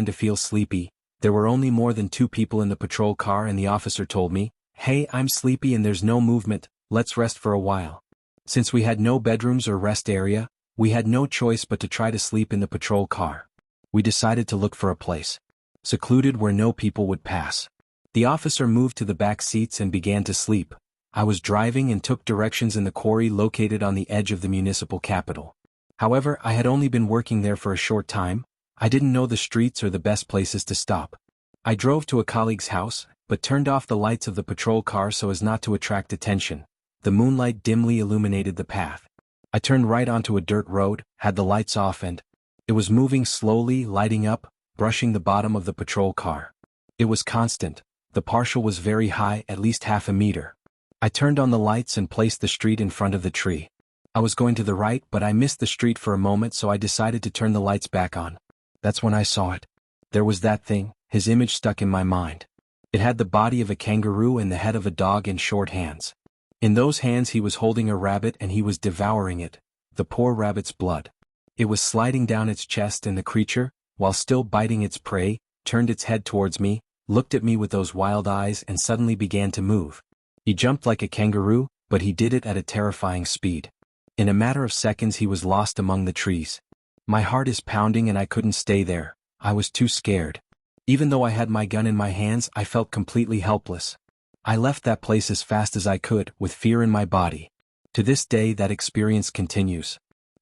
to feel sleepy. There were only more than 2 people in the patrol car and the officer told me, "Hey, I'm sleepy and there's no movement, let's rest for a while." Since we had no bedrooms or rest area, we had no choice but to try to sleep in the patrol car. We decided to look for a place secluded where no people would pass. The officer moved to the back seats and began to sleep. I was driving and took directions in the quarry located on the edge of the municipal capital. However, I had only been working there for a short time. I didn't know the streets or the best places to stop. I drove to a colleague's house, but turned off the lights of the patrol car so as not to attract attention. The moonlight dimly illuminated the path. I turned right onto a dirt road, had the lights off and it was moving slowly, lighting up, brushing the bottom of the patrol car. It was constant. The partial was very high, at least half a meter. I turned on the lights and placed the street in front of the tree. I was going to the right but I missed the street for a moment so I decided to turn the lights back on. That's when I saw it. There was that thing, his image stuck in my mind. It had the body of a kangaroo and the head of a dog and short hands. In those hands he was holding a rabbit and he was devouring it, the poor rabbit's blood. It was sliding down its chest and the creature, while still biting its prey, turned its head towards me, looked at me with those wild eyes and suddenly began to move. He jumped like a kangaroo, but he did it at a terrifying speed. In a matter of seconds he was lost among the trees. My heart is pounding and I couldn't stay there. I was too scared. Even though I had my gun in my hands, I felt completely helpless. I left that place as fast as I could, with fear in my body. To this day that experience continues.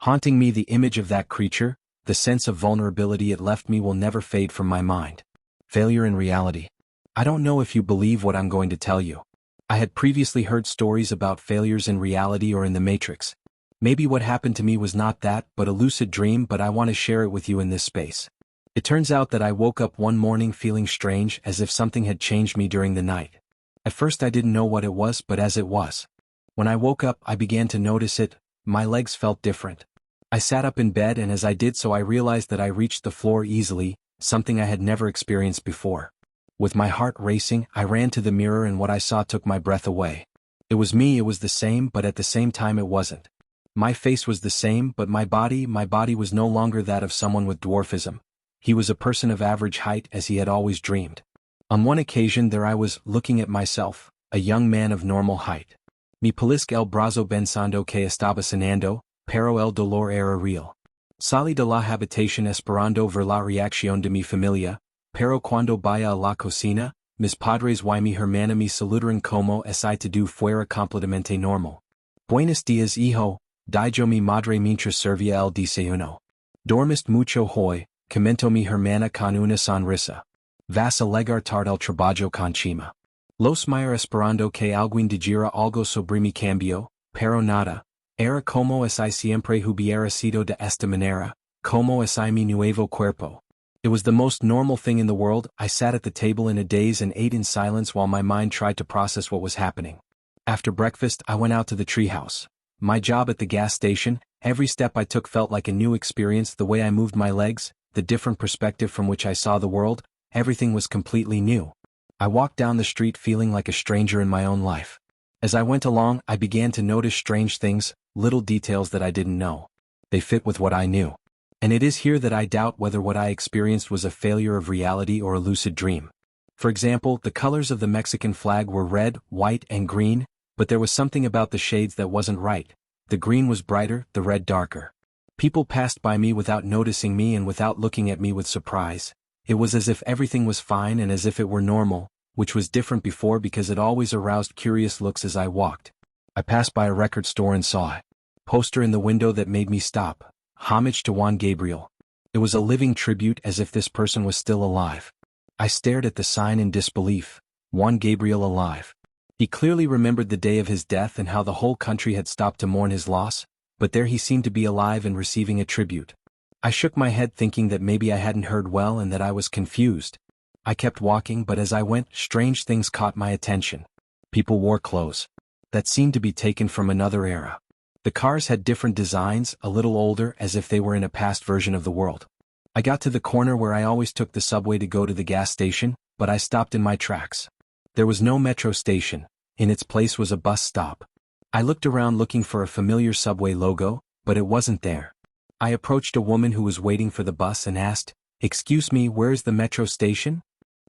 Haunting me, the image of that creature, the sense of vulnerability it left me will never fade from my mind. Failure in reality. I don't know if you believe what I'm going to tell you. I had previously heard stories about failures in reality or in the Matrix. Maybe what happened to me was not that, but a lucid dream, but I want to share it with you in this space. It turns out that I woke up one morning feeling strange, as if something had changed me during the night. At first I didn't know what it was, but as it was. When I woke up, I began to notice it. My legs felt different. I sat up in bed and as I did so I realized that I reached the floor easily, something I had never experienced before. With my heart racing, I ran to the mirror and what I saw took my breath away. It was me, it was the same, but at the same time it wasn't. My face was the same, but my body was no longer that of someone with dwarfism. He was a person of average height as he had always dreamed. On one occasion there I was, looking at myself, a young man of normal height. Mi palisque el brazo pensando que estaba sanando, pero el dolor era real. Salí de la habitación esperando ver la reacción de mi familia, pero cuando vaya a la cocina, mis padres y mi hermana me saludaron como si todo fuera completamente normal. Buenos días hijo, dijo mi madre mientras servía el desayuno. Dormiste mucho hoy, comentó mi hermana con una sonrisa. Vas a llegar tarde al trabajo con Chima. Los miro esperando que alguien dijera algo sobre mi cambio, pero nada. Era como si siempre hubiera sido de esta manera, como si mi nuevo cuerpo. It was the most normal thing in the world. I sat at the table in a daze and ate in silence while my mind tried to process what was happening. After breakfast, I went out to the treehouse. My job at the gas station, every step I took felt like a new experience. The way I moved my legs, the different perspective from which I saw the world, everything was completely new. I walked down the street feeling like a stranger in my own life. As I went along, I began to notice strange things, little details that I didn't know. They fit with what I knew. And it is here that I doubt whether what I experienced was a failure of reality or a lucid dream. For example, the colors of the Mexican flag were red, white, and green, but there was something about the shades that wasn't right. The green was brighter, the red darker. People passed by me without noticing me and without looking at me with surprise. It was as if everything was fine and as if it were normal, which was different before because it always aroused curious looks as I walked. I passed by a record store and saw a poster in the window that made me stop. Homage to Juan Gabriel. It was a living tribute, as if this person was still alive. I stared at the sign in disbelief. Juan Gabriel alive. He clearly remembered the day of his death and how the whole country had stopped to mourn his loss, but there he seemed to be alive and receiving a tribute. I shook my head thinking that maybe I hadn't heard well and that I was confused. I kept walking, but as I went, strange things caught my attention. People wore clothes that seemed to be taken from another era. The cars had different designs, a little older, as if they were in a past version of the world. I got to the corner where I always took the subway to go to the gas station, but I stopped in my tracks. There was no metro station. In its place was a bus stop. I looked around looking for a familiar subway logo, but it wasn't there. I approached a woman who was waiting for the bus and asked, "Excuse me, where's the metro station?"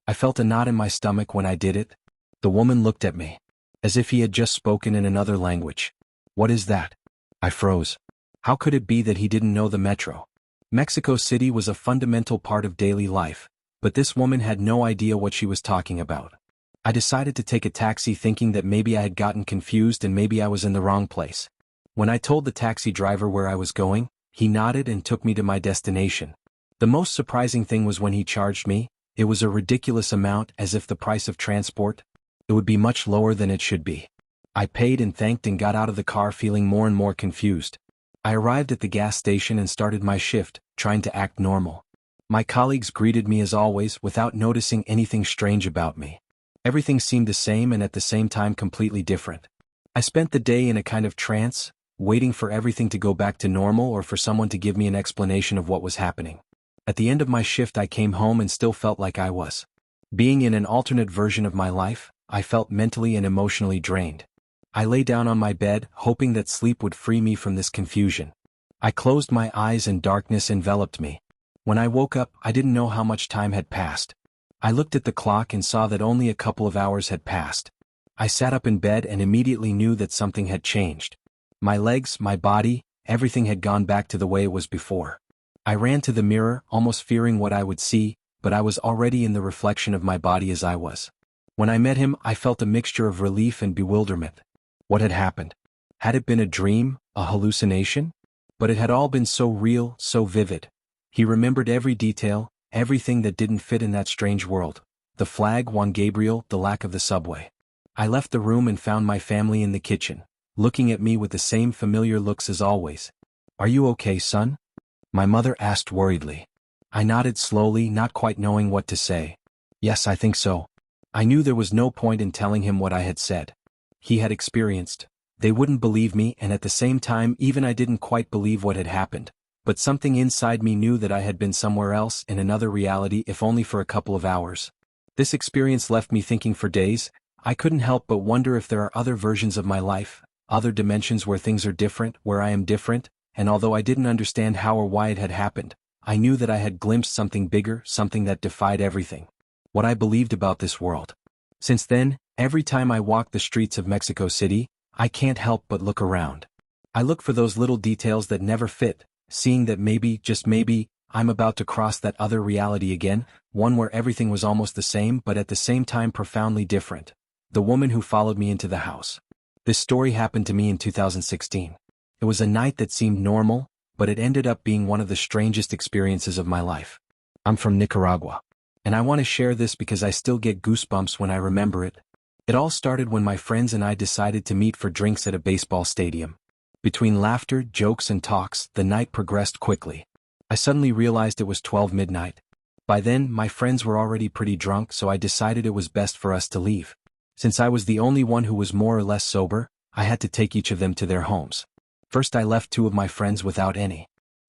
I felt a knot in my stomach when I did it. The woman looked at me, as if he had just spoken in another language. "What is that?" I froze. How could it be that he didn't know the metro? Mexico City was a fundamental part of daily life, but this woman had no idea what she was talking about. I decided to take a taxi thinking that maybe I had gotten confused and maybe I was in the wrong place. When I told the taxi driver where I was going, he nodded and took me to my destination. The most surprising thing was when he charged me. It was a ridiculous amount, as if the price of transport, it would be much lower than it should be. I paid and thanked and got out of the car feeling more and more confused. I arrived at the gas station and started my shift, trying to act normal. My colleagues greeted me as always without noticing anything strange about me. Everything seemed the same and at the same time completely different. I spent the day in a kind of trance, waiting for everything to go back to normal or for someone to give me an explanation of what was happening. At the end of my shift I came home and still felt like I was being in an alternate version of my life. I felt mentally and emotionally drained. I lay down on my bed, hoping that sleep would free me from this confusion. I closed my eyes and darkness enveloped me. When I woke up, I didn't know how much time had passed. I looked at the clock and saw that only a couple of hours had passed. I sat up in bed and immediately knew that something had changed. My legs, my body, everything had gone back to the way it was before. I ran to the mirror, almost fearing what I would see, but I was already in the reflection of my body as I was. When I met him, I felt a mixture of relief and bewilderment. What had happened? Had it been a dream, a hallucination? But it had all been so real, so vivid. He remembered every detail, everything that didn't fit in that strange world. The flag, Juan Gabriel, the lack of the subway. I left the room and found my family in the kitchen, looking at me with the same familiar looks as always. "Are you okay, son?" my mother asked worriedly. I nodded slowly, not quite knowing what to say. "Yes, I think so." I knew there was no point in telling him what I had said. He had experienced. They wouldn't believe me, and at the same time even I didn't quite believe what had happened. But something inside me knew that I had been somewhere else in another reality, if only for a couple of hours. This experience left me thinking for days. I couldn't help but wonder if there are other versions of my life, other dimensions where things are different, where I am different, and although I didn't understand how or why it had happened, I knew that I had glimpsed something bigger, something that defied everything. What I believed about this world. Since then, every time I walk the streets of Mexico City, I can't help but look around. I look for those little details that never fit, seeing that maybe, just maybe, I'm about to cross that other reality again, one where everything was almost the same but at the same time profoundly different. The woman who followed me into the house. This story happened to me in 2016. It was a night that seemed normal, but it ended up being one of the strangest experiences of my life. I'm from Nicaragua. And I want to share this because I still get goosebumps when I remember it. It all started when my friends and I decided to meet for drinks at a baseball stadium. Between laughter, jokes and talks, the night progressed quickly. I suddenly realized it was 12 midnight. By then, my friends were already pretty drunk, so I decided it was best for us to leave. Since I was the only one who was more or less sober, I had to take each of them to their homes. First I left 2 of my friends without any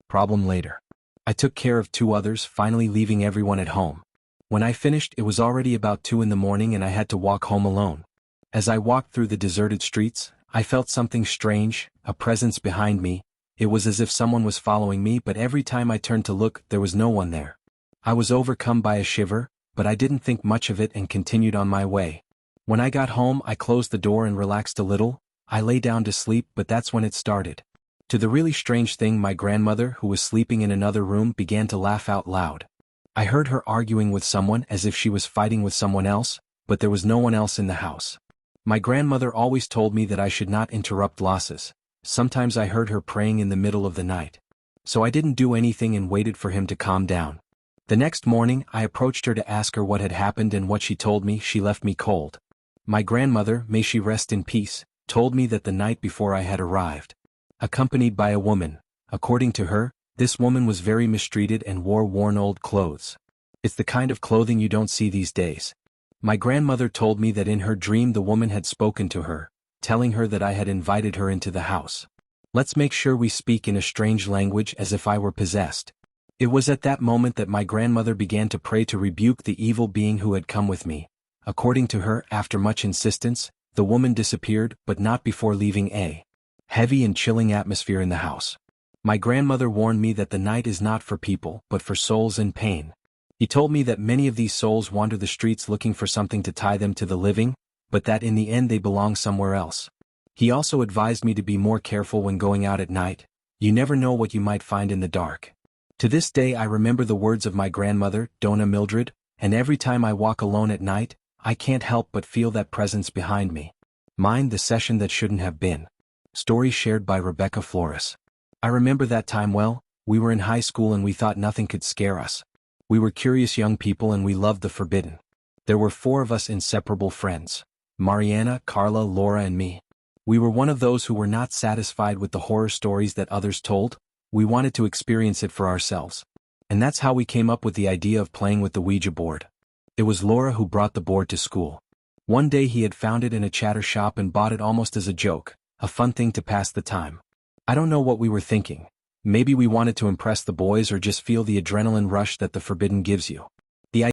problem later. I took care of 2 others, finally leaving everyone at home. When I finished, it was already about 2 in the morning and I had to walk home alone. As I walked through the deserted streets, I felt something strange, a presence behind me. It was as if someone was following me, but every time I turned to look, there was no one there. I was overcome by a shiver, but I didn't think much of it and continued on my way. When I got home, I closed the door and relaxed a little. I lay down to sleep, but that's when it started. To the really strange thing, my grandmother, who was sleeping in another room, began to laugh out loud. I heard her arguing with someone as if she was fighting with someone else, but there was no one else in the house. My grandmother always told me that I should not interrupt losses. Sometimes I heard her praying in the middle of the night. So I didn't do anything and waited for him to calm down. The next morning, I approached her to ask her what had happened, and what she told me, she left me cold. My grandmother, may she rest in peace, told me that the night before I had arrived, accompanied by a woman. According to her, this woman was very mistreated and wore worn old clothes. It's the kind of clothing you don't see these days. My grandmother told me that in her dream the woman had spoken to her, telling her that I had invited her into the house. Let's make sure we speak in a strange language, as if I were possessed. It was at that moment that my grandmother began to pray to rebuke the evil being who had come with me. According to her, after much insistence, the woman disappeared, but not before leaving a heavy and chilling atmosphere in the house. My grandmother warned me that the night is not for people, but for souls in pain. He told me that many of these souls wander the streets looking for something to tie them to the living, but that in the end they belong somewhere else. He also advised me to be more careful when going out at night. You never know what you might find in the dark. To this day I remember the words of my grandmother, Dona Mildred, and every time I walk alone at night, I can't help but feel that presence behind me. Mind the session that shouldn't have been. Story shared by Rebecca Flores. I remember that time well. We were in high school and we thought nothing could scare us. We were curious young people and we loved the forbidden. There were 4 of us inseparable friends. Mariana, Carla, Laura and me. We were one of those who were not satisfied with the horror stories that others told. We wanted to experience it for ourselves. And that's how we came up with the idea of playing with the Ouija board. It was Laura who brought the board to school. One day he had found it in a chatter shop and bought it almost as a joke, a fun thing to pass the time. I don't know what we were thinking. Maybe we wanted to impress the boys or just feel the adrenaline rush that the forbidden gives you.